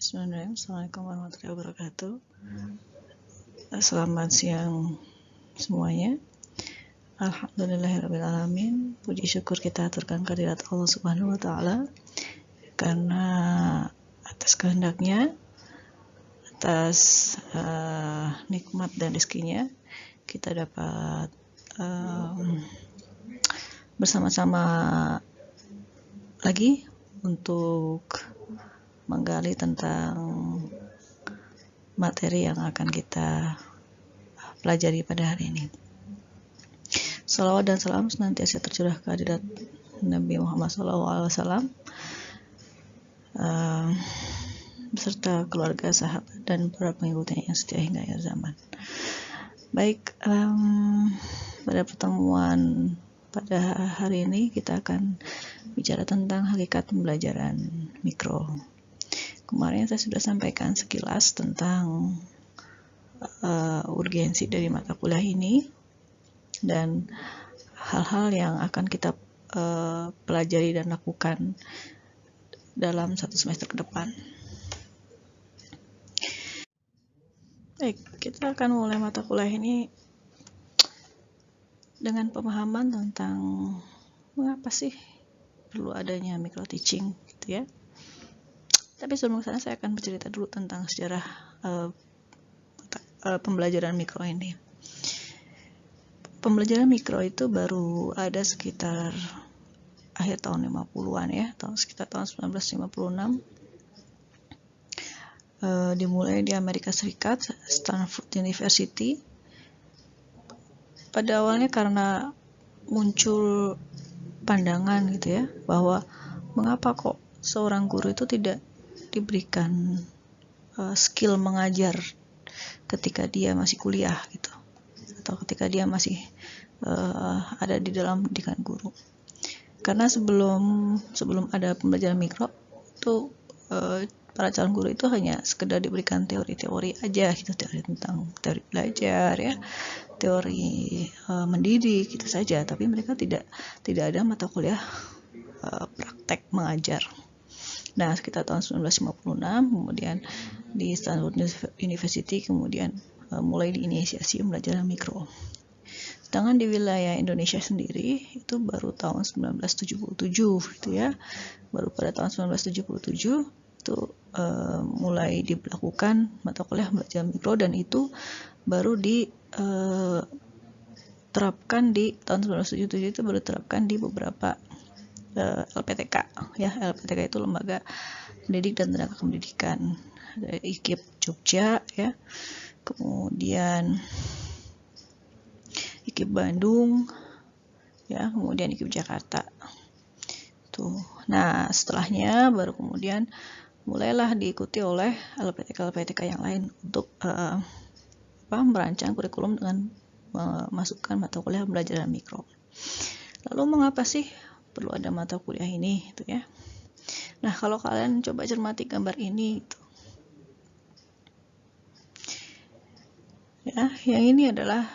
Bismillahirrahmanirrahim. Assalamualaikum warahmatullahi wabarakatuh. Selamat siang semuanya. Alhamdulillahirrahmanirrahim. Puji syukur kita aturkan kehadirat Allah Subhanahu wa Ta'ala, karena atas kehendaknya, atas nikmat dan rezekinya, kita dapat bersama-sama lagi untuk menggali tentang materi yang akan kita pelajari pada hari ini. Salawat dan salam senantiasa tercurah ke hadirat Nabi Muhammad SAW beserta keluarga, sahabat, dan para pengikutnya yang setia hingga akhir zaman. Baik, pada pertemuan pada hari ini kita akan bicara tentang hakikat pembelajaran mikro. Kemarin saya sudah sampaikan sekilas tentang urgensi dari mata kuliah ini dan hal-hal yang akan kita pelajari dan lakukan dalam satu semester ke depan. Baik, kita akan mulai mata kuliah ini dengan pemahaman tentang mengapa sih perlu adanya micro teaching, gitu ya. Tapi sebelum sana saya akan bercerita dulu tentang sejarah pembelajaran mikro ini. Pembelajaran mikro itu baru ada sekitar akhir tahun 50-an ya, sekitar tahun 1956. Dimulai di Amerika Serikat, Stanford University. Pada awalnya karena muncul pandangan gitu ya, bahwa mengapa kok seorang guru itu tidak diberikan skill mengajar ketika dia masih kuliah gitu, atau ketika dia masih ada di dalam pendidikan guru. Karena sebelum ada pembelajaran mikro itu para calon guru itu hanya sekedar diberikan teori-teori aja gitu, teori tentang teori belajar ya, teori mendidik gitu saja, tapi mereka tidak ada mata kuliah praktek mengajar. Nah, sekitar tahun 1956 kemudian di Stanford University kemudian mulai diinisiasi pembelajaran mikro. Sedangkan di wilayah Indonesia sendiri itu baru tahun 1977 gitu ya. Baru pada tahun 1977 itu mulai dilakukan mata kuliah pembelajaran mikro, dan itu baru diterapkan di tahun 1977 itu baru diterapkan di beberapa LPTK ya. LPTK itu lembaga pendidik dan tenaga pendidikan, ada IKIP Jogja ya, kemudian IKIP Bandung ya, kemudian IKIP Jakarta tuh. Nah, setelahnya baru kemudian mulailah diikuti oleh LPTK yang lain untuk merancang kurikulum dengan memasukkan mata kuliah pembelajaran mikro. Lalu mengapa sih perlu ada mata kuliah ini gitu ya. Nah, kalau kalian coba cermati gambar ini gitu. Ya, yang ini adalah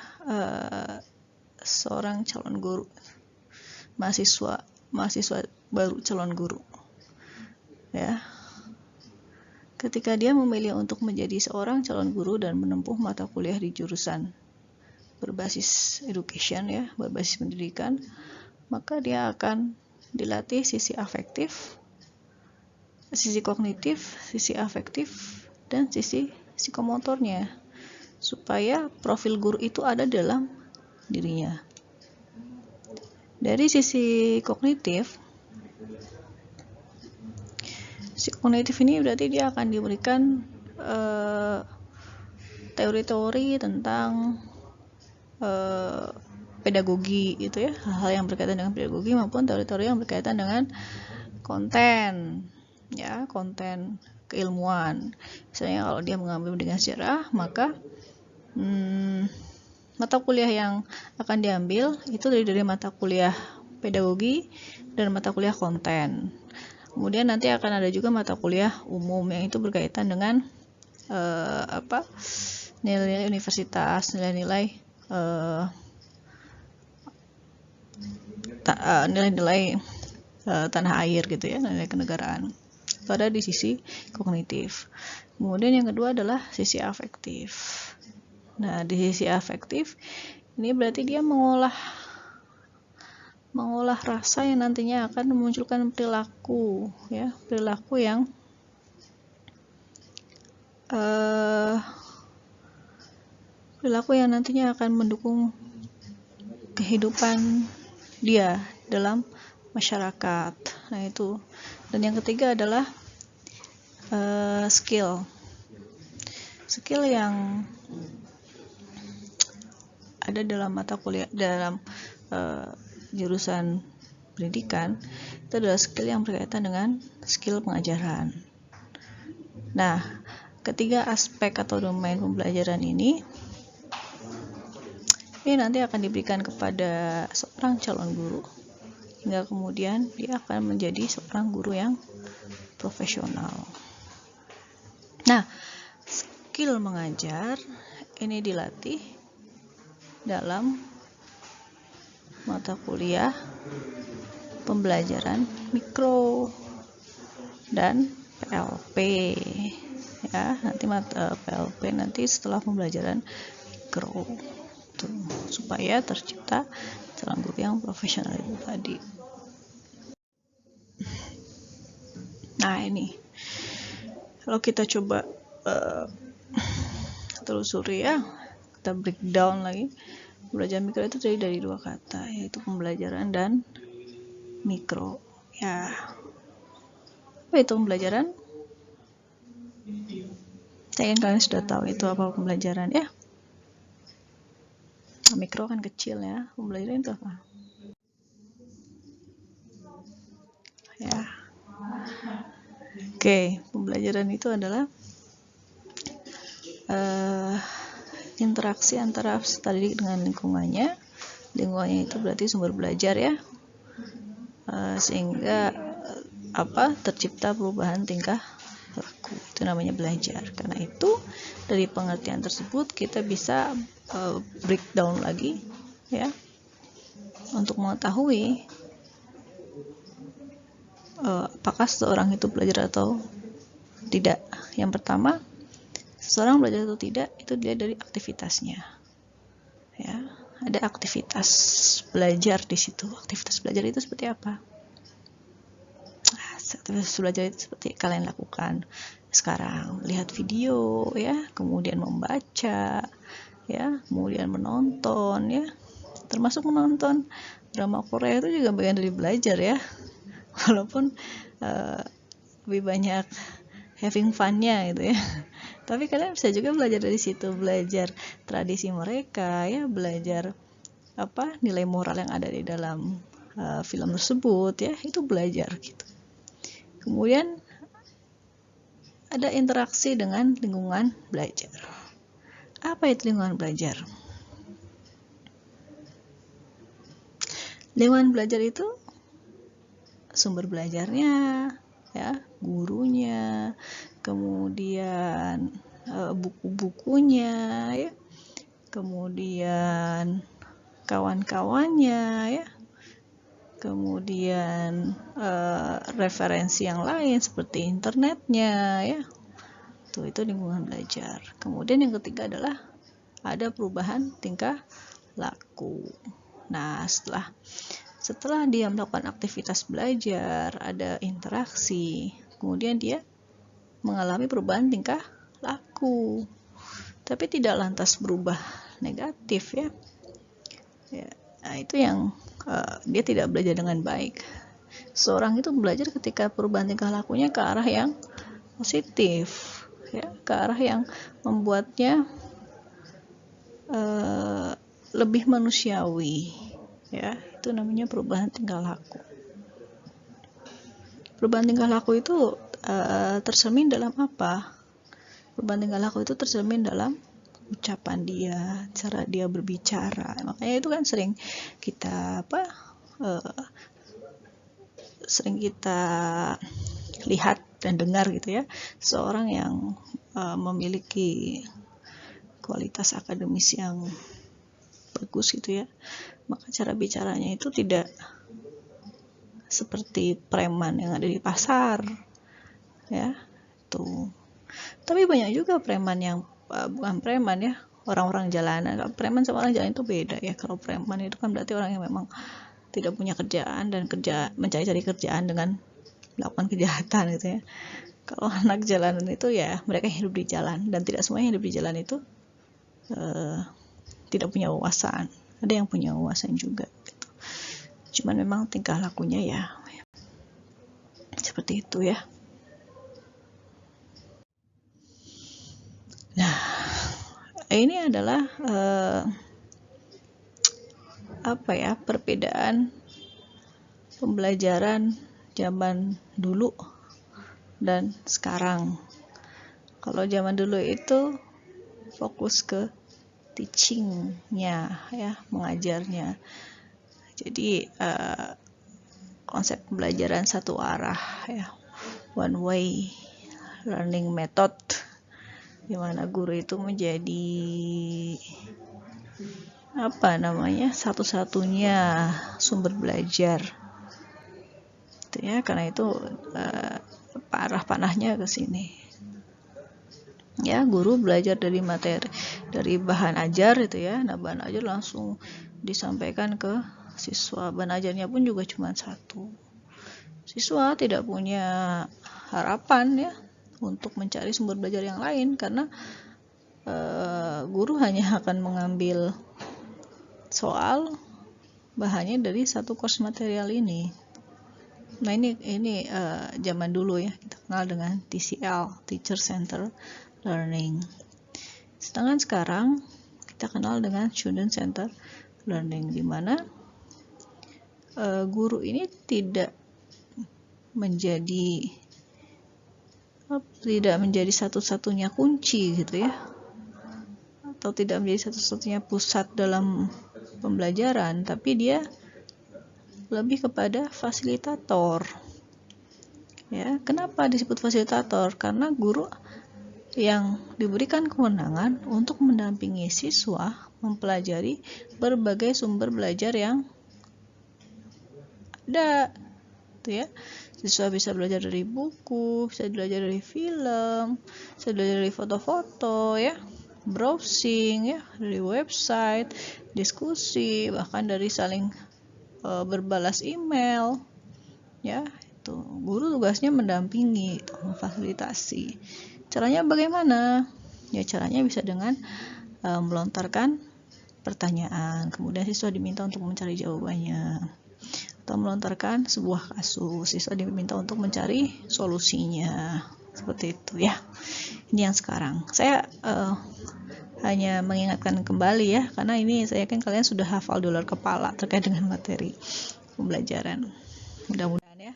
seorang calon guru, mahasiswa baru calon guru. Ya. Ketika dia memilih untuk menjadi seorang calon guru dan menempuh mata kuliah di jurusan berbasis education ya, berbasis pendidikan, maka dia akan dilatih sisi afektif, sisi kognitif, sisi afektif, dan sisi psikomotornya, supaya profil guru itu ada dalam dirinya. Dari sisi kognitif ini berarti dia akan diberikan teori-teori tentang pedagogi gitu ya, hal-hal yang berkaitan dengan pedagogi maupun teori-teori yang berkaitan dengan konten ya, konten keilmuan. Misalnya kalau dia mengambil pendidikan sejarah, maka mata kuliah yang akan diambil itu dari mata kuliah pedagogi dan mata kuliah konten. Kemudian nanti akan ada juga mata kuliah umum yang itu berkaitan dengan nilai-nilai universitas, nilai-nilai nilai-nilai tanah air gitu ya, nilai kenegaraan. Itu ada di sisi kognitif. Kemudian yang kedua adalah sisi afektif. Nah, di sisi afektif ini berarti dia mengolah rasa yang nantinya akan memunculkan perilaku, ya, perilaku yang nantinya akan mendukung kehidupan dia dalam masyarakat. Nah, itu. Dan yang ketiga adalah skill yang ada dalam mata kuliah, dalam jurusan pendidikan, itu adalah skill yang berkaitan dengan skill pengajaran. Nah, ketiga aspek atau domain pembelajaran ini nanti akan diberikan kepada seorang calon guru, hingga kemudian dia akan menjadi seorang guru yang profesional. Nah, skill mengajar ini dilatih dalam mata kuliah pembelajaran mikro dan PLP, ya. Nanti PLP nanti setelah pembelajaran mikro tuh, supaya tercipta calon guru yang profesional itu tadi. Nah, ini kalau kita coba telusuri, ya, kita breakdown lagi. Pembelajaran mikro itu terdiri dari dua kata, yaitu pembelajaran dan mikro, ya. Apa itu pembelajaran? Saya ingin kalian sudah tahu itu apa pembelajaran, ya. Mikro kan kecil, ya. Pembelajaran itu apa? Ya. Oke, pembelajaran itu adalah interaksi antara peserta didik dengan lingkungannya. Lingkungannya itu berarti sumber belajar, ya. Sehingga tercipta perubahan tingkah laku, itu namanya belajar. Karena itu dari pengertian tersebut kita bisa breakdown lagi, ya, untuk mengetahui apakah seseorang itu belajar atau tidak. Yang pertama, seseorang belajar atau tidak itu dilihat dari aktivitasnya, ya. Ada aktivitas belajar di situ. Aktivitas belajar itu seperti apa? Aktivitas belajar itu seperti kalian lakukan sekarang, lihat video, ya, kemudian membaca, ya, kemudian menonton, ya. Termasuk menonton drama Korea itu juga bagian dari belajar, ya. Walaupun lebih banyak having fun-nya gitu, ya. Tapi kalian bisa juga belajar dari situ, belajar tradisi mereka, ya, belajar nilai moral yang ada di dalam film tersebut, ya, itu belajar gitu. Kemudian ada interaksi dengan lingkungan belajar. Apa itu lingkungan belajar? Lingkungan belajar itu sumber belajarnya, ya, gurunya, kemudian buku-bukunya, ya, kemudian kawan-kawannya, ya, kemudian referensi yang lain seperti internetnya, ya. Itu lingkungan belajar. Kemudian yang ketiga adalah ada perubahan tingkah laku. Nah, setelah dia melakukan aktivitas belajar, ada interaksi, kemudian dia mengalami perubahan tingkah laku, tapi tidak lantas berubah negatif, ya. Nah, itu yang dia tidak belajar dengan baik. Seorang itu belajar ketika perubahan tingkah lakunya ke arah yang positif, ya, ke arah yang membuatnya lebih manusiawi, ya. Itu namanya perubahan tingkah laku. Perubahan tingkah laku itu tercermin dalam apa? Perubahan tingkah laku itu tercermin dalam ucapan dia, cara dia berbicara. Makanya itu kan sering kita lihat dan dengar gitu, ya, seorang yang memiliki kualitas akademis yang bagus gitu, ya, maka cara bicaranya itu tidak seperti preman yang ada di pasar, ya. Tuh. Tapi banyak juga preman yang bukan preman ya, orang-orang jalanan. Preman sama orang jalan itu beda ya. Kalau preman itu kan berarti orang yang memang tidak punya kerjaan dan mencari-cari kerjaan dengan melakukan kejahatan gitu ya. Kalau anak jalanan itu ya mereka hidup di jalan, dan tidak semuanya hidup di jalan itu tidak punya wawasan. Ada yang punya wawasan juga gitu. Cuman memang tingkah lakunya ya seperti itu ya. Nah, ini adalah perbedaan pembelajaran zaman dulu dan sekarang. Kalau zaman dulu itu fokus ke teaching-nya ya, mengajarnya. Jadi konsep pembelajaran satu arah ya, one way learning method, di mana guru itu menjadi satu-satunya sumber belajar gitu ya, karena itu arah panahnya ke sini ya. Guru belajar dari materi, dari bahan ajar itu ya. Nah, bahan ajar langsung disampaikan ke siswa. Bahan ajarnya pun juga cuma satu. Siswa tidak punya harapan ya untuk mencari sumber belajar yang lain, karena guru hanya akan mengambil soal bahannya dari satu course material ini. Nah, ini zaman dulu ya, kita kenal dengan TCL, Teacher Center Learning. Sedangkan sekarang kita kenal dengan Student Center Learning, di mana guru ini tidak menjadi satu-satunya kunci gitu ya, atau tidak menjadi satu-satunya pusat dalam pembelajaran, tapi dia lebih kepada fasilitator ya. Kenapa disebut fasilitator? Karena guru yang diberikan kewenangan untuk mendampingi siswa mempelajari berbagai sumber belajar yang ada gitu ya. Siswa bisa belajar dari buku, bisa belajar dari film, bisa belajar dari foto-foto ya, browsing ya, dari website, diskusi, bahkan dari saling berbalas email ya. Itu guru tugasnya mendampingi, memfasilitasi. Caranya bagaimana? Ya, caranya bisa dengan melontarkan pertanyaan, kemudian siswa diminta untuk mencari jawabannya, atau melontarkan sebuah kasus, siswa diminta untuk mencari solusinya. Seperti itu ya. Ini yang sekarang. Saya hanya mengingatkan kembali ya, karena ini saya yakin kalian sudah hafal di luar kepala terkait dengan materi pembelajaran. Mudah-mudahan ya.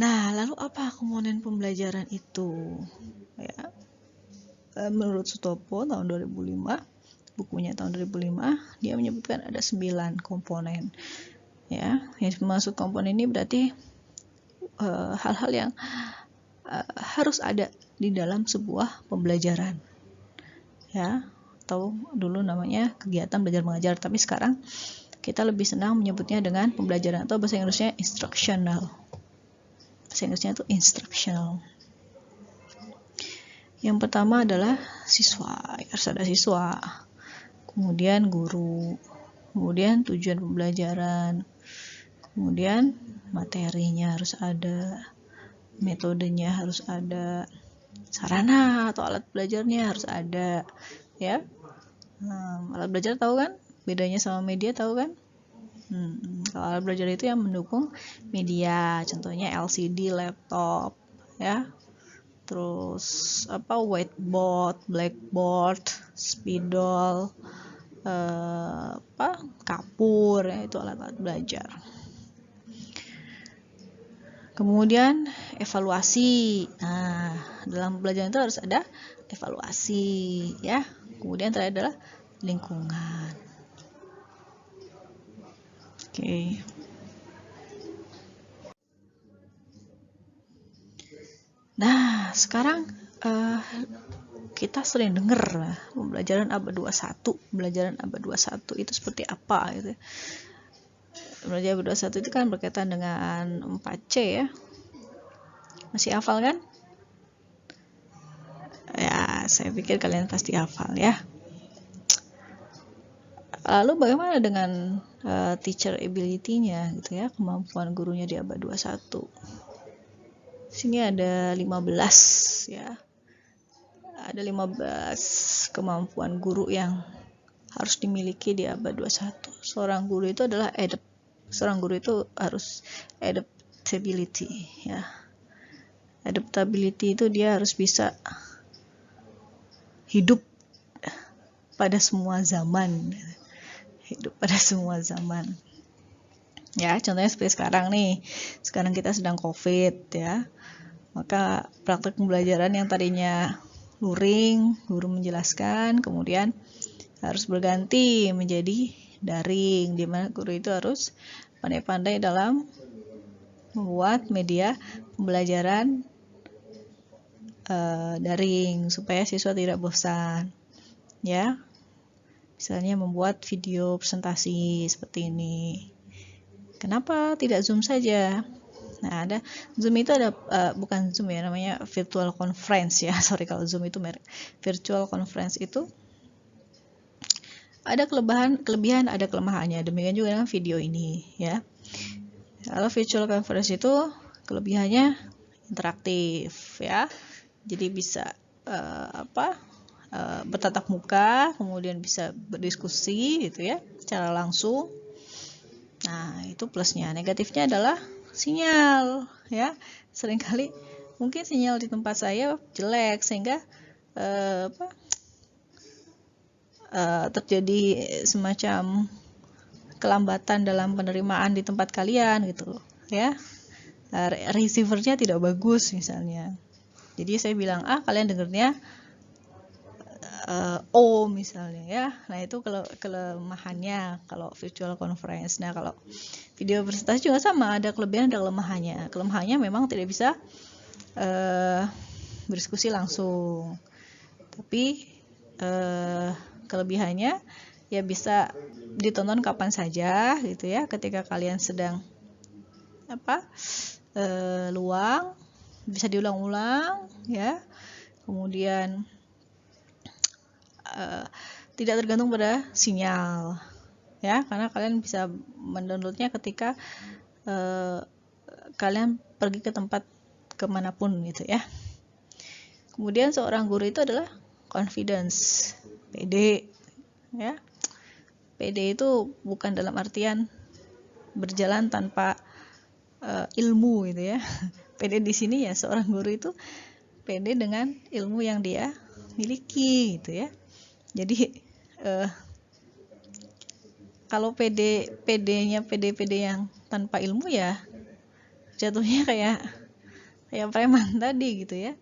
Nah, lalu apa komponen pembelajaran itu? Ya, menurut Sutopo tahun 2005, bukunya tahun 2005, dia menyebutkan ada 9 komponen. Ya, yang dimaksud komponen ini berarti hal-hal yang harus ada di dalam sebuah pembelajaran. Ya, atau dulu namanya kegiatan belajar mengajar, tapi sekarang kita lebih senang menyebutnya dengan pembelajaran, atau bahasa Inggrisnya instructional. Bahasa Inggrisnya itu instructional. Yang pertama adalah siswa, harus ada siswa, kemudian guru, kemudian tujuan pembelajaran, kemudian materinya harus ada, metodenya harus ada, sarana atau alat belajarnya harus ada ya. Alat belajar tahu kan bedanya sama media, tahu kan? Kalau alat belajar itu yang mendukung media, contohnya LCD, laptop ya, terus whiteboard, blackboard, spidol, kapur ya, itu alat-alat belajar. Kemudian evaluasi. Nah, dalam pembelajaran itu harus ada evaluasi ya. Kemudian terakhir adalah lingkungan. Oke. Nah, sekarang kita sering dengar lah pembelajaran abad 21. Pembelajaran abad 21 itu seperti apa gitu. Pembelajaran abad 21 itu kan berkaitan dengan 4C ya. Masih hafal kan? Ya, saya pikir kalian pasti hafal ya. Lalu bagaimana dengan teacher ability-nya gitu ya, kemampuan gurunya di abad 21. Sini ada 15 ya. Ada 15 kemampuan guru yang harus dimiliki di abad 21. Seorang guru itu adalah seorang guru itu harus adaptability ya. Adaptability itu dia harus bisa hidup pada semua zaman. Ya, contohnya seperti sekarang nih. Sekarang kita sedang COVID ya. Maka praktek pembelajaran yang tadinya luring, guru menjelaskan, kemudian harus berganti menjadi daring, di mana guru itu harus pandai-pandai dalam membuat media pembelajaran daring supaya siswa tidak bosan. Ya, misalnya membuat video presentasi seperti ini. Kenapa tidak Zoom saja? Nah, ada Zoom itu ada bukan Zoom ya, namanya virtual conference ya. Sorry kalau Zoom itu merek. Virtual conference itu ada kelebihan, ada kelemahannya. Demikian juga dengan video ini ya. Kalau virtual conference itu kelebihannya interaktif ya. Jadi bisa bertatap muka, kemudian bisa berdiskusi gitu ya, secara langsung. Nah, itu plusnya. Negatifnya adalah sinyal ya. Seringkali mungkin sinyal di tempat saya jelek sehingga terjadi semacam kelambatan dalam penerimaan di tempat kalian gitu ya. Receivernya tidak bagus misalnya. Jadi saya bilang kalian dengernya O misalnya ya. Nah, itu kelemahannya kalau virtual conference. Nah, kalau video presentasi juga sama, ada kelebihan ada kelemahannya. Kelemahannya memang tidak bisa berdiskusi langsung. Tapi kelebihannya ya bisa ditonton kapan saja gitu ya, ketika kalian sedang luang, bisa diulang-ulang ya. Kemudian tidak tergantung pada sinyal ya, karena kalian bisa mendownloadnya ketika kalian pergi ke tempat kemanapun gitu ya. Kemudian seorang guru itu adalah confidence, pede ya. Pede itu bukan dalam artian berjalan tanpa ilmu gitu ya. Pede di sini ya, seorang guru itu pede dengan ilmu yang dia miliki gitu ya. Jadi kalau pede yang tanpa ilmu ya jatuhnya kayak preman tadi gitu ya.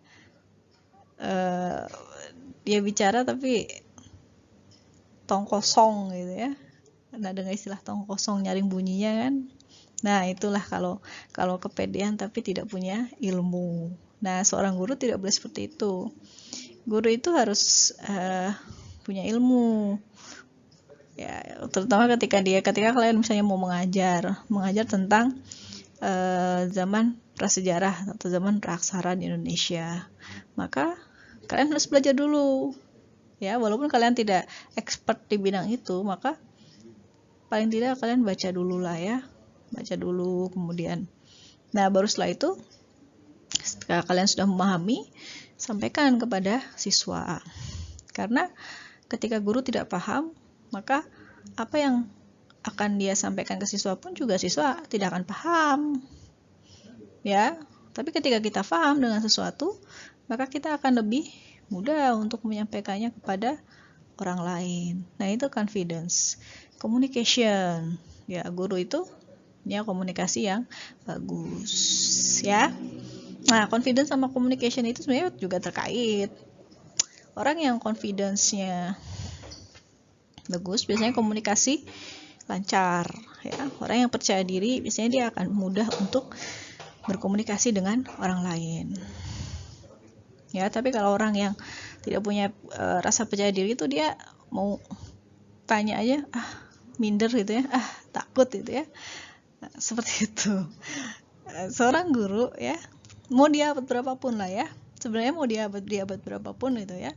Dia bicara tapi tong kosong gitu ya. Nah, dengan istilah tong kosong nyaring bunyinya kan. Nah, itulah kalau kepedean tapi tidak punya ilmu. Nah, seorang guru tidak boleh seperti itu. Guru itu harus punya ilmu ya, terutama ketika kalian misalnya mau mengajar tentang zaman prasejarah atau zaman praaksara di Indonesia, maka kalian harus belajar dulu ya. Walaupun kalian tidak expert di bidang itu, maka paling tidak kalian baca dulu lah ya, kemudian baru setelah itu setelah kalian sudah memahami, sampaikan kepada siswa. Karena ketika guru tidak paham, maka apa yang akan dia sampaikan ke siswa pun juga siswa tidak akan paham ya. Tapi ketika kita paham dengan sesuatu, maka kita akan lebih mudah untuk menyampaikannya kepada orang lain. Nah, itu confidence. Communication ya, guru itu punya komunikasi yang bagus ya. Nah, confidence sama communication itu sebenarnya juga terkait. Orang yang confidence-nya bagus biasanya komunikasi lancar ya. Orang yang percaya diri biasanya dia akan mudah untuk berkomunikasi dengan orang lain ya. Tapi kalau orang yang tidak punya rasa percaya diri itu, dia mau tanya aja minder gitu ya, takut gitu ya. Seperti itu. Seorang guru ya mau di abad berapapun lah ya, sebenarnya mau di abad berapapun gitu ya,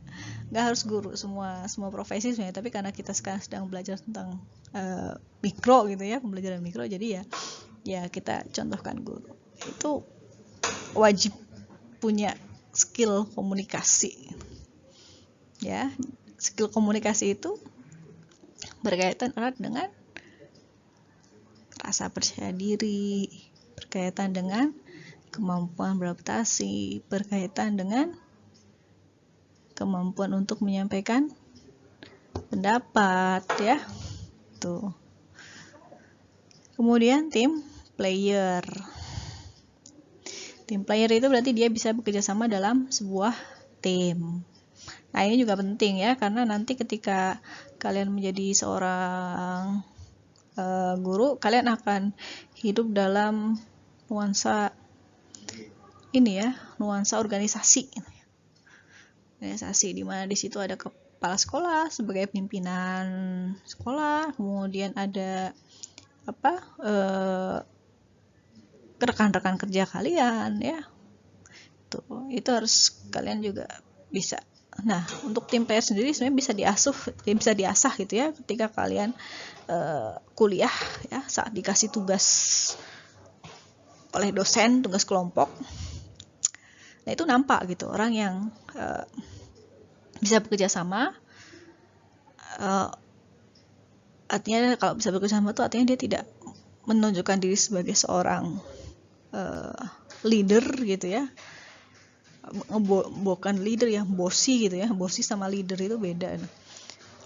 nggak harus guru, semua profesi sebenarnya, tapi karena kita sekarang sedang belajar tentang mikro gitu ya, pembelajaran mikro, jadi ya kita contohkan guru itu wajib punya skill komunikasi ya. Skill komunikasi itu berkaitan erat dengan rasa percaya diri, berkaitan dengan kemampuan beradaptasi, berkaitan dengan kemampuan untuk menyampaikan pendapat ya. Tuh. Kemudian tim player. Tim player itu berarti dia bisa bekerja sama dalam sebuah tim. Nah, ini juga penting ya, karena nanti ketika kalian menjadi seorang guru, kalian akan hidup dalam nuansa ini ya, nuansa organisasi. Organisasi di mana di situ ada kepala sekolah sebagai pimpinan sekolah, kemudian ada rekan-rekan kerja kalian ya. Tuh, itu harus kalian juga bisa. Nah, untuk tim player sendiri sebenarnya bisa diasah gitu ya, ketika kalian kuliah ya, saat dikasih tugas oleh dosen, tugas kelompok. Nah, itu nampak gitu orang yang bisa bekerja sama. Artinya kalau bisa bekerja sama itu artinya dia tidak menunjukkan diri sebagai seorang leader gitu ya, bukan leader ya, bossy gitu ya. Bossy sama leader itu beda.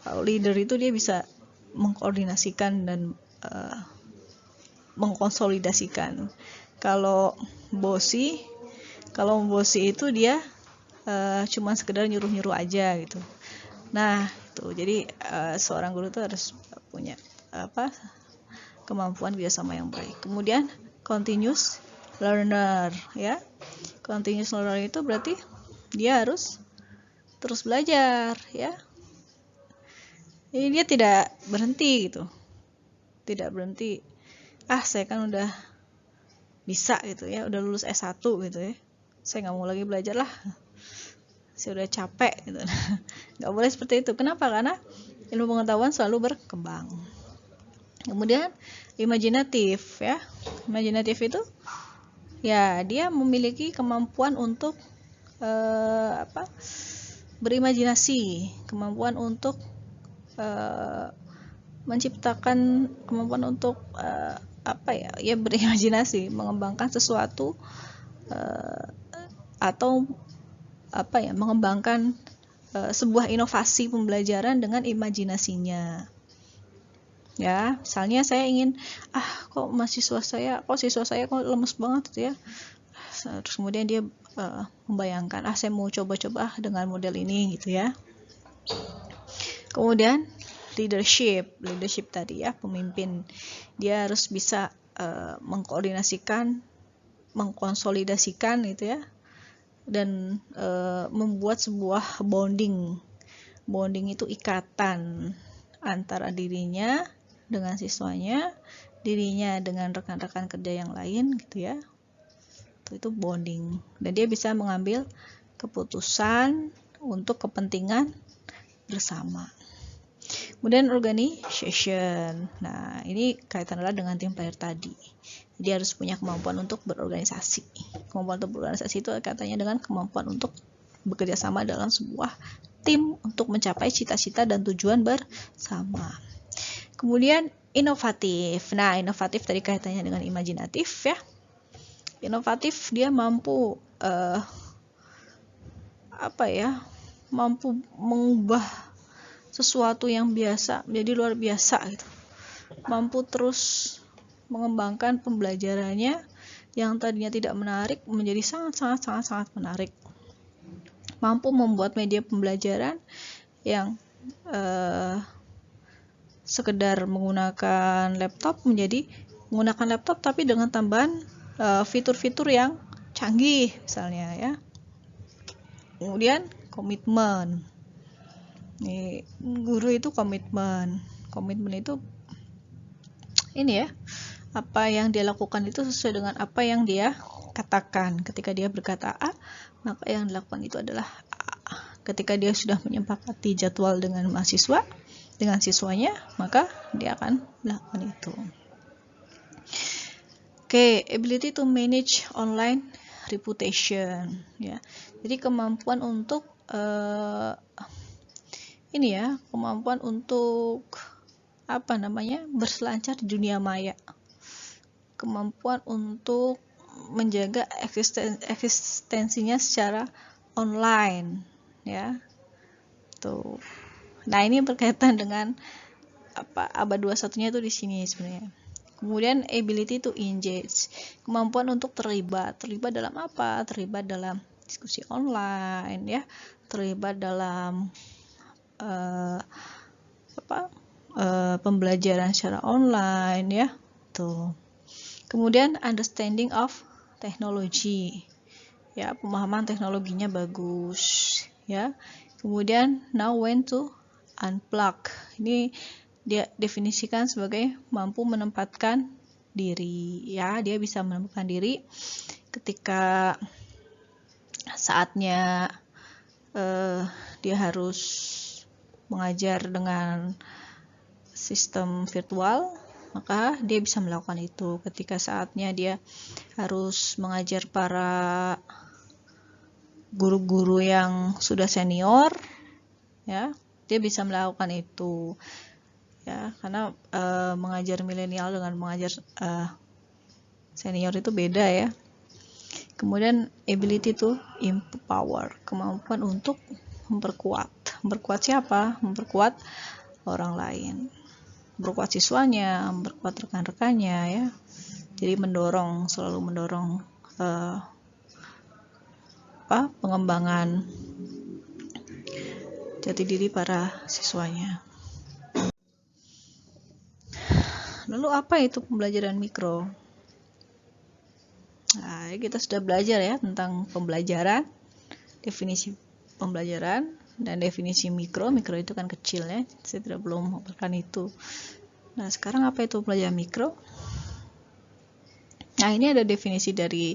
Kalau leader itu dia bisa mengkoordinasikan dan mengkonsolidasikan. Kalau bossy itu dia cuma sekedar nyuruh-nyuruh aja gitu. Nah, itu jadi seorang guru itu harus punya kemampuan kerjasama yang baik. Kemudian continuous learner ya. Continuous learner itu berarti dia harus terus belajar ya. Jadi dia tidak berhenti gitu. Tidak berhenti. Saya kan udah bisa gitu ya, udah lulus S1 gitu ya. Saya nggak mau lagi belajar lah. Saya udah capek gitu. Nggak boleh seperti itu. Kenapa? Karena ilmu pengetahuan selalu berkembang. Kemudian imajinatif ya. Imajinatif itu ya dia memiliki kemampuan untuk berimajinasi, kemampuan untuk menciptakan, kemampuan untuk berimajinasi, mengembangkan sesuatu atau mengembangkan sebuah inovasi pembelajaran dengan imajinasinya. Ya, misalnya saya ingin kok siswa saya kok lemes banget gitu ya. Terus kemudian dia membayangkan saya mau coba-coba dengan model ini gitu ya. Kemudian leadership tadi ya, pemimpin. Dia harus bisa mengkoordinasikan, mengkonsolidasikan gitu ya, dan membuat sebuah bonding itu ikatan antara dirinya dengan siswanya, dirinya dengan rekan-rekan kerja yang lain gitu ya. Itu bonding, dan dia bisa mengambil keputusan untuk kepentingan bersama. Kemudian organization. Nah, ini kaitan dengan tim player tadi. Dia harus punya kemampuan untuk berorganisasi. Kemampuan untuk berorganisasi itu katanya dengan kemampuan untuk bekerja sama dalam sebuah tim untuk mencapai cita-cita dan tujuan bersama. Kemudian inovatif. Nah, inovatif tadi kaitannya dengan imajinatif ya. Inovatif dia mampu mampu mengubah sesuatu yang biasa menjadi luar biasa gitu. Mampu terus mengembangkan pembelajarannya yang tadinya tidak menarik menjadi sangat menarik. Mampu membuat media pembelajaran yang sekedar menggunakan laptop menjadi menggunakan laptop tapi dengan tambahan fitur-fitur yang canggih misalnya ya. Kemudian komitmen. Nih, guru itu komitmen itu ini ya, apa yang dia lakukan itu sesuai dengan apa yang dia katakan. Ketika dia berkata A, maka yang dilakukan itu adalah A. Ketika dia sudah menyepakati jadwal dengan siswanya, maka dia akan melakukan itu. Oke, ability to manage online reputation, ya. Jadi kemampuan untuk kemampuan untuk berselancar di dunia maya, kemampuan untuk menjaga eksistensinya secara online, ya. Tuh. Nah, ini berkaitan dengan abad 21-nya itu di sini sebenarnya. Kemudian ability to engage, kemampuan untuk terlibat dalam apa? Terlibat dalam diskusi online, ya. Terlibat dalam pembelajaran secara online, ya. Tuh. Kemudian understanding of technology, ya, pemahaman teknologinya bagus, ya. Kemudian know when to unplug, ini dia definisikan sebagai mampu menempatkan diri, ya. Dia bisa menempatkan diri ketika saatnya dia harus mengajar dengan sistem virtual, maka dia bisa melakukan itu. Ketika saatnya dia harus mengajar para guru-guru yang sudah senior, ya, dia bisa melakukan itu, ya, karena mengajar milenial dengan mengajar senior itu beda, ya. Kemudian ability to empower, kemampuan untuk memperkuat siapa? Memperkuat orang lain, memperkuat siswanya, memperkuat rekan-rekannya, ya. Jadi selalu mendorong pengembangan jati diri para siswanya. Lalu apa itu pembelajaran mikro? Nah, kita sudah belajar, ya, tentang pembelajaran, definisi pembelajaran dan definisi mikro. Mikro itu kan kecil, ya. Saya belum memaparkan itu. Nah, sekarang apa itu pembelajaran mikro? Nah, ini ada definisi dari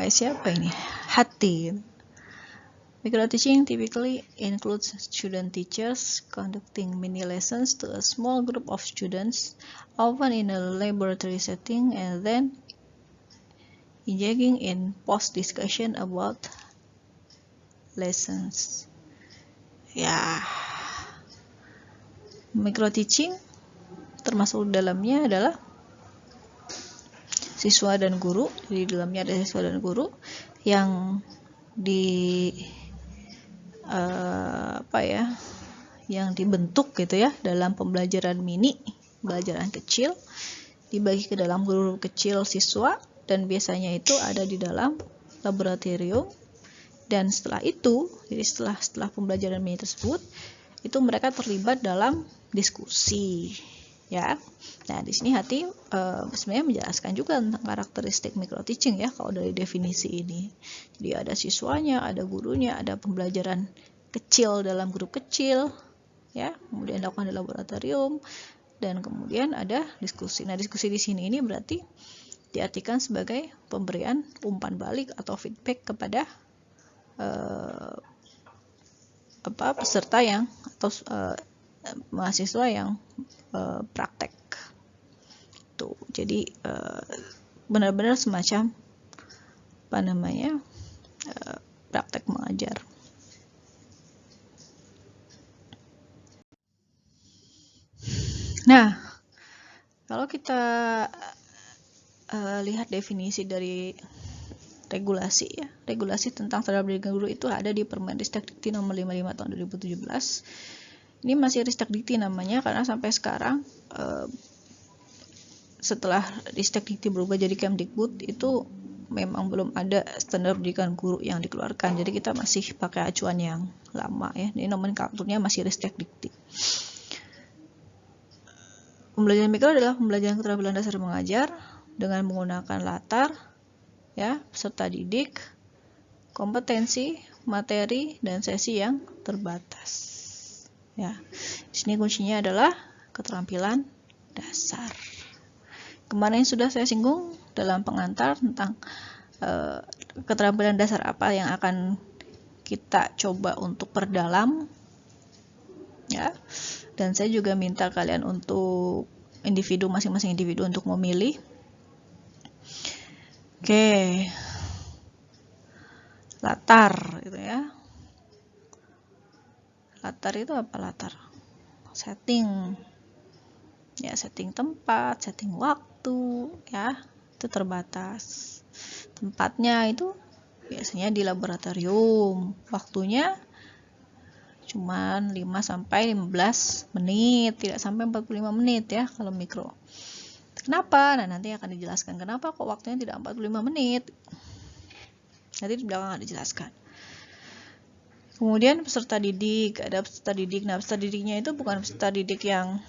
siapa ini? Hati. Micro teaching typically includes student teachers conducting mini lessons to a small group of students, often in a laboratory setting, and then engaging in post discussion about lessons. Ya, micro teaching termasuk dalamnya adalah siswa dan guru. Jadi dalamnya ada siswa dan guru yang yang dibentuk gitu, ya, dalam pembelajaran mini, pembelajaran kecil, dibagi ke dalam grup kecil siswa, dan biasanya itu ada di dalam laboratorium. Dan setelah itu, jadi setelah pembelajaran mini tersebut, itu mereka terlibat dalam diskusi, ya. Nah, di sini Hati sebenarnya menjelaskan juga tentang karakteristik micro teaching, ya, kalau dari definisi ini. Jadi ada siswanya, ada gurunya, ada pembelajaran kecil dalam grup kecil, ya, kemudian dilakukan di laboratorium, dan kemudian ada diskusi. Nah, diskusi di sini ini berarti diartikan sebagai pemberian umpan balik atau feedback kepada peserta atau mahasiswa yang praktek. Tuh, jadi benar-benar semacam praktek mengajar. Nah, kalau kita lihat definisi dari regulasi, ya, regulasi tentang standar pendidikan guru itu ada di Permendikti nomor 55 tahun 2017. Ini masih Ristekdikti namanya karena sampai sekarang setelah Ristekdikti berubah jadi Kemdikbud itu memang belum ada standar pendidikan guru yang dikeluarkan. Jadi kita masih pakai acuan yang lama, ya. Ini nomenklaturnya masih Ristekdikti. Pembelajaran mikro adalah pembelajaran keterampilan dasar mengajar dengan menggunakan latar, ya, peserta didik, kompetensi, materi, dan sesi yang terbatas. Ya, di sini kuncinya adalah keterampilan dasar. Kemarin sudah saya singgung dalam pengantar tentang keterampilan dasar apa yang akan kita coba untuk perdalam, ya. Dan saya juga minta kalian untuk masing-masing individu untuk memilih. Oke, latar gitu ya. Latar itu apa latar? Setting, ya, setting tempat, setting waktu, ya, itu terbatas. Tempatnya itu biasanya di laboratorium, waktunya cuman 5-15 menit, tidak sampai 45 menit ya kalau mikro. Kenapa? Nah, nanti akan dijelaskan kenapa kok waktunya tidak 45 menit. Nanti di belakang akan dijelaskan. Kemudian peserta didik, ada peserta didik. Nah, peserta didiknya itu bukan peserta didik yang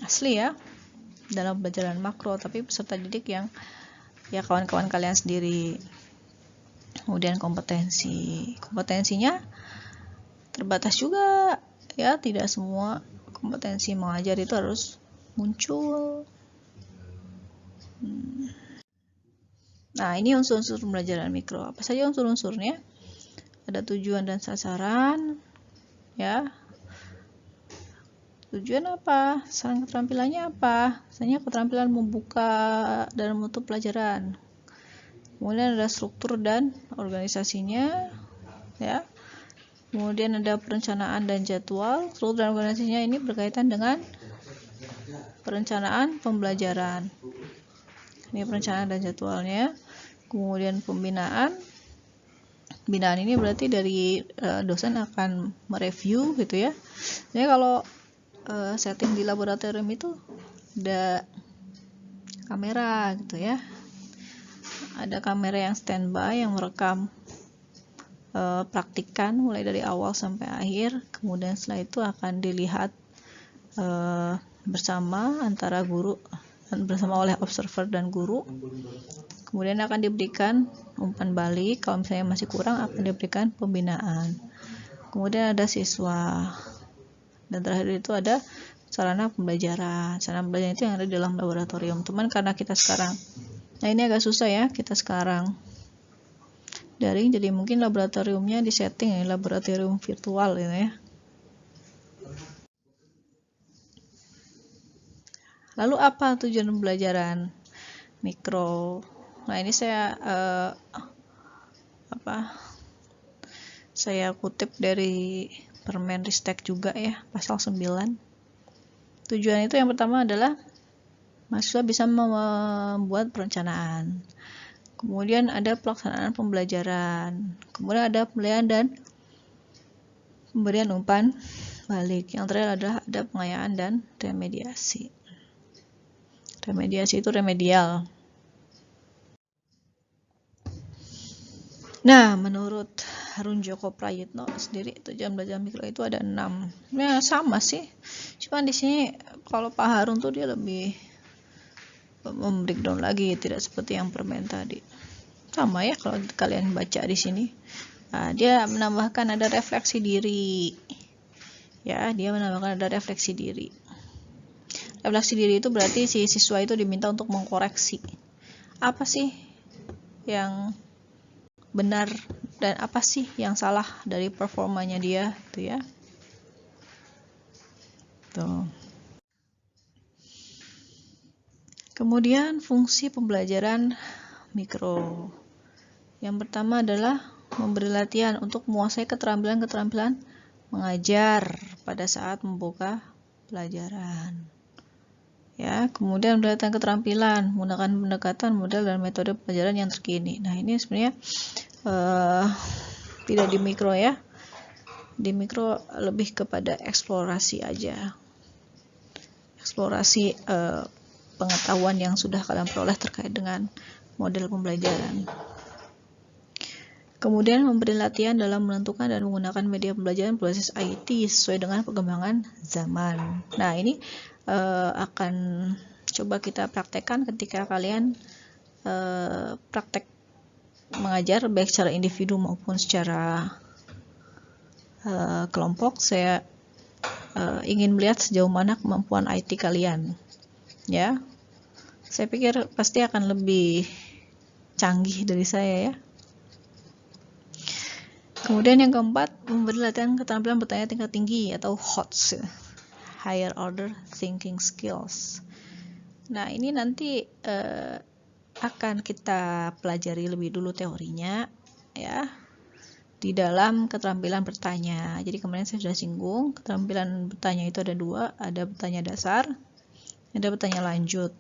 asli ya dalam pembelajaran makro, tapi peserta didik yang ya kawan-kawan kalian sendiri. Kemudian kompetensinya terbatas juga ya, tidak semua kompetensi mengajar itu harus muncul. Nah, ini unsur-unsur pembelajaran mikro. Apa saja unsur-unsurnya? Ada tujuan dan sasaran, ya. Tujuan apa? Sasaran keterampilannya apa? Misalnya keterampilan membuka dan menutup pelajaran. Kemudian ada struktur dan organisasinya, ya. Kemudian ada perencanaan dan jadwal. Struktur dan organisasinya ini berkaitan dengan perencanaan pembelajaran. Ini perencanaan dan jadwalnya. Kemudian pembinaan. Pembinaan ini berarti dari dosen akan mereview gitu ya. Jadi kalau setting di laboratorium itu ada kamera gitu ya. Ada kamera yang standby yang merekam praktikan mulai dari awal sampai akhir. Kemudian setelah itu akan dilihat bersama antara guru, bersama oleh observer dan guru. Kemudian akan diberikan umpan balik, kalau misalnya masih kurang akan diberikan pembinaan. Kemudian ada siswa, dan terakhir itu ada sarana pembelajaran. Sarana pembelajaran itu yang ada di dalam laboratorium. Teman, karena kita sekarang, nah ini agak susah ya, kita sekarang daring, jadi mungkin laboratoriumnya disetting ya, laboratorium virtual gitu ya. Lalu apa tujuan pembelajaran mikro? Nah, ini saya saya kutip dari Permenristek juga ya, pasal 9. Tujuan itu yang pertama adalah mahasiswa bisa membuat perencanaan. Kemudian ada pelaksanaan pembelajaran. Kemudian ada penilaian dan pemberian umpan balik. Yang terakhir adalah ada pengayaan dan remediasi. Remediasi itu remedial. Nah, menurut Harun Joko Prayitno sendiri, tujuan belajar mikro itu ada 6. Ya, sama sih. Cuma di sini kalau Pak Harun tuh dia lebih membreakdown lagi, tidak seperti yang permen tadi. Sama ya kalau kalian baca di sini. Nah, dia menambahkan ada refleksi diri. Ya, dia menambahkan ada refleksi diri. Refleksi diri itu berarti si siswa itu diminta untuk mengkoreksi apa sih yang benar dan apa sih yang salah dari performanya dia, gitu ya. Tuh. Kemudian fungsi pembelajaran mikro. Yang pertama adalah memberi latihan untuk menguasai keterampilan-keterampilan mengajar pada saat membuka pelajaran. Ya, kemudian pendekatan keterampilan menggunakan pendekatan model dan metode pelajaran yang terkini. Nah, ini sebenarnya tidak di mikro ya. Di mikro lebih kepada eksplorasi aja. Eksplorasi pengetahuan yang sudah kalian peroleh terkait dengan model pembelajaran. Kemudian memberi latihan dalam menentukan dan menggunakan media pembelajaran berbasis IT sesuai dengan perkembangan zaman. Nah, ini akan coba kita praktekkan ketika kalian praktek mengajar baik secara individu maupun secara kelompok. Saya ingin melihat sejauh mana kemampuan IT kalian ya. Saya pikir pasti akan lebih canggih dari saya ya. Kemudian yang keempat, memberi latihan keterampilan bertanya tingkat tinggi atau HOTS, Higher Order Thinking Skills. Nah, ini nanti akan kita pelajari lebih dulu teorinya ya, di dalam keterampilan bertanya. Jadi kemarin saya sudah singgung, keterampilan bertanya itu ada dua, ada bertanya dasar, ada bertanya lanjut.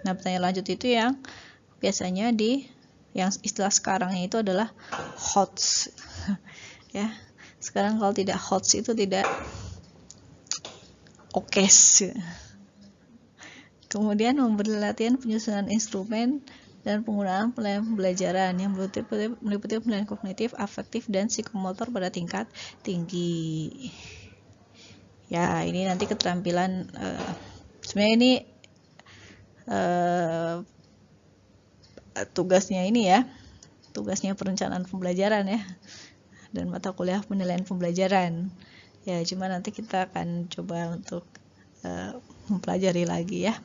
Nah, bertanya lanjut itu yang biasanya yang istilah sekarangnya itu adalah HOTS ya. Sekarang kalau tidak HOTS itu tidak OKES. Kemudian memberi latihan penyusunan instrumen dan penggunaan pembelajaran yang meliputi penilaian kognitif, afektif, dan psikomotor pada tingkat tinggi. Ya, ini nanti keterampilan sebenarnya ini tugasnya ini ya, tugasnya perencanaan pembelajaran ya, dan mata kuliah penilaian pembelajaran ya. Cuma nanti kita akan coba untuk mempelajari lagi ya.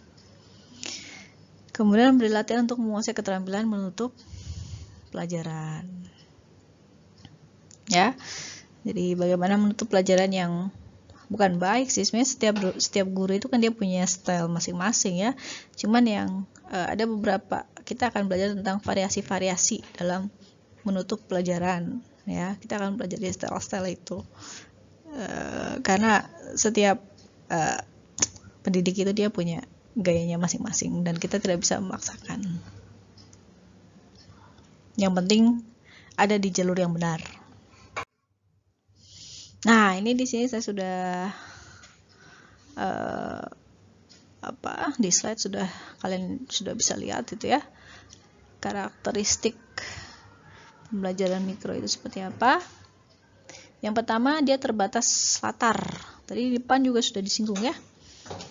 Kemudian beri latihan untuk menguasai keterampilan menutup pelajaran ya. Jadi bagaimana menutup pelajaran yang bukan baik sih, sebenarnya setiap guru itu kan dia punya style masing-masing ya. Cuman yang ada beberapa, kita akan belajar tentang variasi-variasi dalam menutup pelajaran ya. Kita akan pelajari style-style itu karena setiap pendidik itu dia punya gayanya masing-masing dan kita tidak bisa memaksakan. Yang penting ada di jalur yang benar. Nah, ini di sini saya sudah di slide kalian sudah bisa lihat itu ya, karakteristik pembelajaran mikro itu seperti apa. Yang pertama, dia terbatas latar. Tadi di depan juga sudah disinggung ya.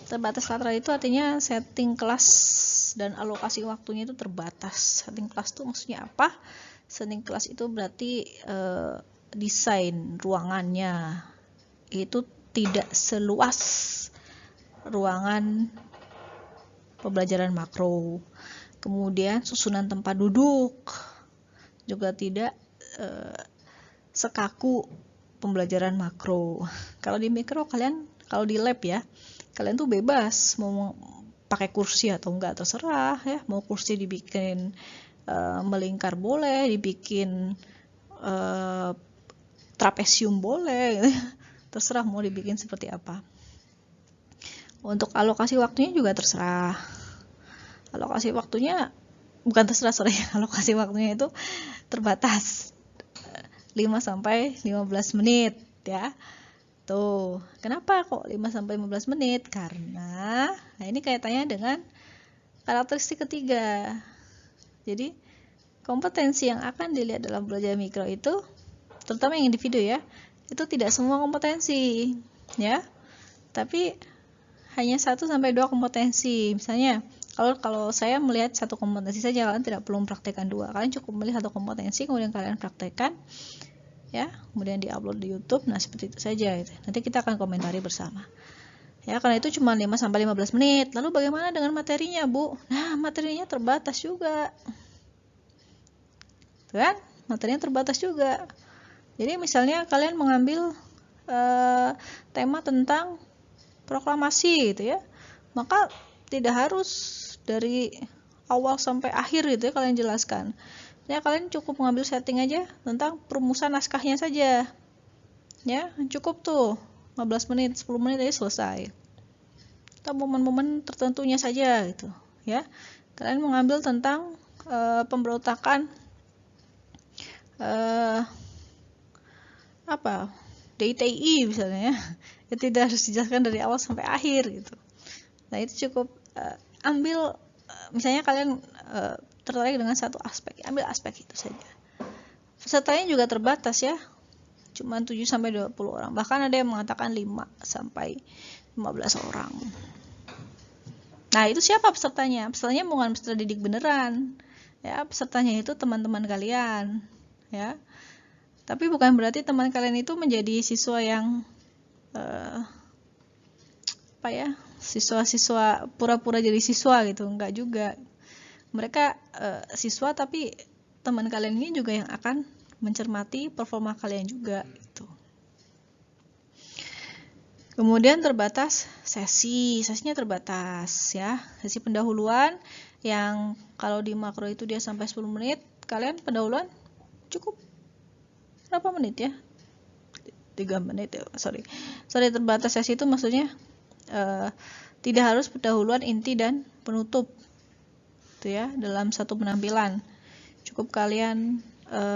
Terbatas latar itu artinya setting kelas dan alokasi waktunya itu terbatas. Setting kelas itu maksudnya apa? Setting kelas itu berarti desain ruangannya itu tidak seluas ruangan pembelajaran makro. Kemudian susunan tempat duduk juga tidak sekaku pembelajaran makro. Kalau di mikro kalau di lab ya, kalian tuh bebas mau pakai kursi atau enggak, terserah ya. Mau kursi dibikin melingkar boleh, dibikin trapesium boleh, terserah mau dibikin seperti apa. Untuk alokasi waktunya juga terserah. Alokasi waktunya bukan terserah, alokasi waktunya itu terbatas 5-15 menit ya. Tuh, kenapa kok 5-15 menit? Karena ini kaitannya dengan karakteristik ketiga. Jadi, kompetensi yang akan dilihat dalam belajar mikro itu, terutama yang individu ya, itu tidak semua kompetensi ya. Tapi hanya 1-2 kompetensi. Misalnya, kalau saya melihat 1 kompetensi saja, kalian tidak perlu mempraktekkan 2. Kalian cukup melihat 1 kompetensi, kemudian kalian praktekkan ya, kemudian diupload di YouTube. Nah, seperti itu saja gitu. Nanti kita akan komentari bersama ya, karena itu cuma 5-15 menit. Lalu bagaimana dengan materinya, Bu? Nah, materinya terbatas juga kan, materinya terbatas juga. Jadi misalnya kalian mengambil tema tentang proklamasi gitu ya, maka tidak harus dari awal sampai akhir gitu ya kalian jelaskan ya. Kalian cukup mengambil setting aja tentang perumusan naskahnya saja ya, cukup tuh 15 menit 10 menit aja selesai. Atau momen-momen tertentunya saja gitu ya. Kalian mengambil tentang pemberontakan DITI misalnya ya, tidak harus dijelaskan dari awal sampai akhir gitu. Nah, itu cukup ambil misalnya kalian tertarik dengan satu aspek, ambil aspek itu saja. Pesertanya juga terbatas ya, cuma 7-20 orang, bahkan ada yang mengatakan 5-15 orang. Nah, itu siapa pesertanya? Pesertanya bukan peserta didik beneran ya, pesertanya itu teman-teman kalian ya. Tapi bukan berarti teman kalian itu menjadi siswa yang siswa-siswa pura-pura jadi siswa gitu, enggak juga. Mereka siswa, tapi teman kalian ini juga yang akan mencermati performa kalian juga gitu. Kemudian terbatas sesinya terbatas ya. Sesi pendahuluan yang kalau di makro itu dia sampai 10 menit, kalian pendahuluan cukup berapa menit ya? 3 menit ya. Sorry, terbatas sesi itu maksudnya tidak harus pendahuluan, inti dan penutup gitu ya dalam satu penampilan. Cukup kalian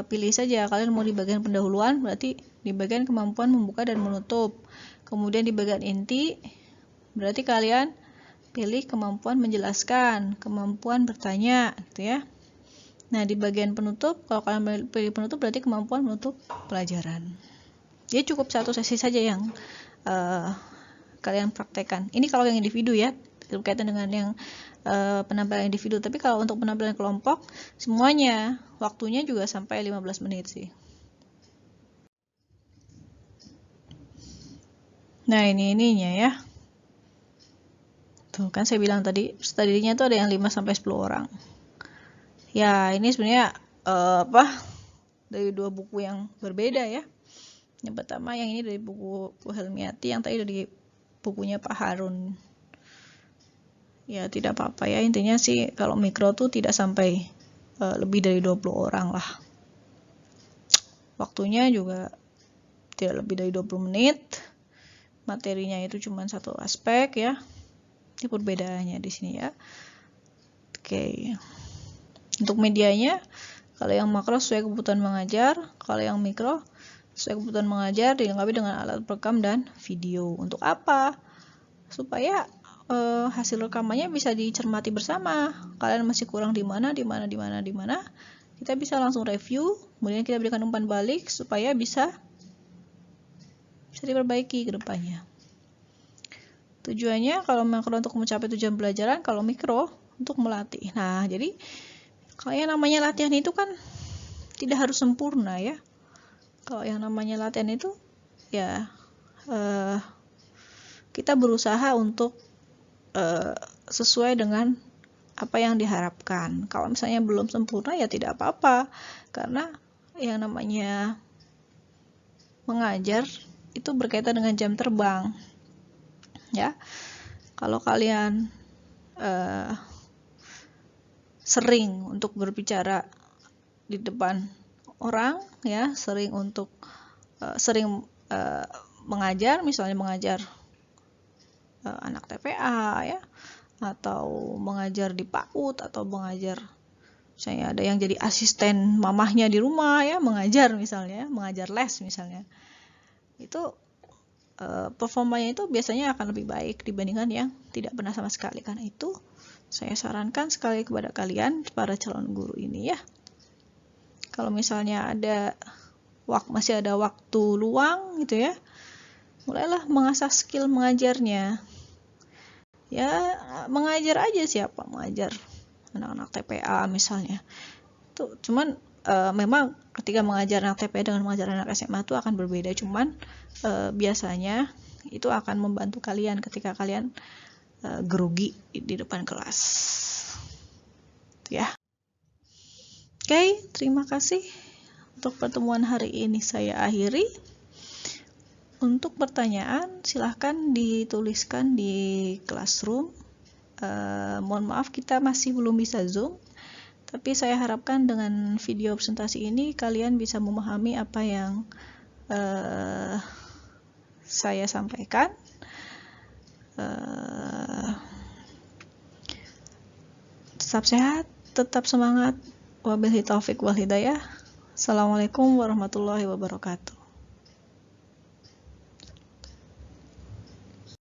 pilih saja, kalian mau di bagian pendahuluan berarti di bagian kemampuan membuka dan menutup. Kemudian di bagian inti berarti kalian pilih kemampuan menjelaskan, kemampuan bertanya gitu ya. Nah, di bagian penutup, kalau kalian pilih penutup berarti kemampuan menutup pelajaran. Jadi cukup satu sesi saja yang kalian praktekkan. Ini kalau yang individu ya, berkaitan dengan yang penampilan individu. Tapi kalau untuk penampilan kelompok, semuanya waktunya juga sampai 15 menit sih. Nah, ini ininya ya. Tuh kan saya bilang tadi, studinya tuh ada yang 5 sampai 10 orang. Ya, ini sebenarnya dari 2 buku yang berbeda ya. Yang pertama yang ini dari buku Helmiati, yang tadi dari bukunya Pak Harun. Ya, tidak apa-apa ya, intinya sih kalau mikro tuh tidak sampai lebih dari 20 orang lah. Waktunya juga tidak lebih dari 20 menit. Materinya itu cuma satu aspek ya. Ini perbedaannya di sini ya. Oke. Untuk medianya, kalau yang makro sesuai kebutuhan mengajar, kalau yang mikro sesuai kebutuhan mengajar dilengkapi dengan alat perekam dan video. Untuk apa? Supaya hasil rekamannya bisa dicermati bersama. Kalian masih kurang di mana, kita bisa langsung review, kemudian kita berikan umpan balik supaya bisa diperbaiki ke depannya. Tujuannya kalau makro untuk mencapai tujuan pelajaran, kalau mikro untuk melatih. Nah, jadi kayak namanya latihan itu kan tidak harus sempurna ya. Kalau yang namanya latihan itu ya kita berusaha untuk sesuai dengan apa yang diharapkan. Kalau misalnya belum sempurna ya tidak apa-apa, karena yang namanya mengajar itu berkaitan dengan jam terbang ya. Kalau kalian sering untuk berbicara di depan orang ya, sering mengajar, misalnya mengajar anak TPA ya, atau mengajar di PAUD, atau mengajar misalnya ada yang jadi asisten mamahnya di rumah ya, mengajar misalnya, mengajar les misalnya, itu performanya itu biasanya akan lebih baik dibandingkan yang tidak pernah sama sekali. Karena itu saya sarankan sekali kepada kalian para calon guru ini ya, kalau misalnya masih ada waktu luang gitu ya, mulailah mengasah skill mengajarnya ya. Mengajar aja, siapa mengajar anak-anak TPA misalnya tuh, cuman memang ketika mengajar anak TPA dengan mengajar anak SMA itu akan berbeda, cuman biasanya itu akan membantu kalian ketika kalian grogi di depan kelas ya. Oke, terima kasih untuk pertemuan hari ini saya akhiri. Untuk pertanyaan silahkan dituliskan di Classroom. Mohon maaf kita masih belum bisa Zoom, tapi saya harapkan dengan video presentasi ini kalian bisa memahami apa yang saya sampaikan. Tetap sehat, tetap semangat. Wabillahi taufik wal hidayah. Assalamualaikum warahmatullahi wabarakatuh.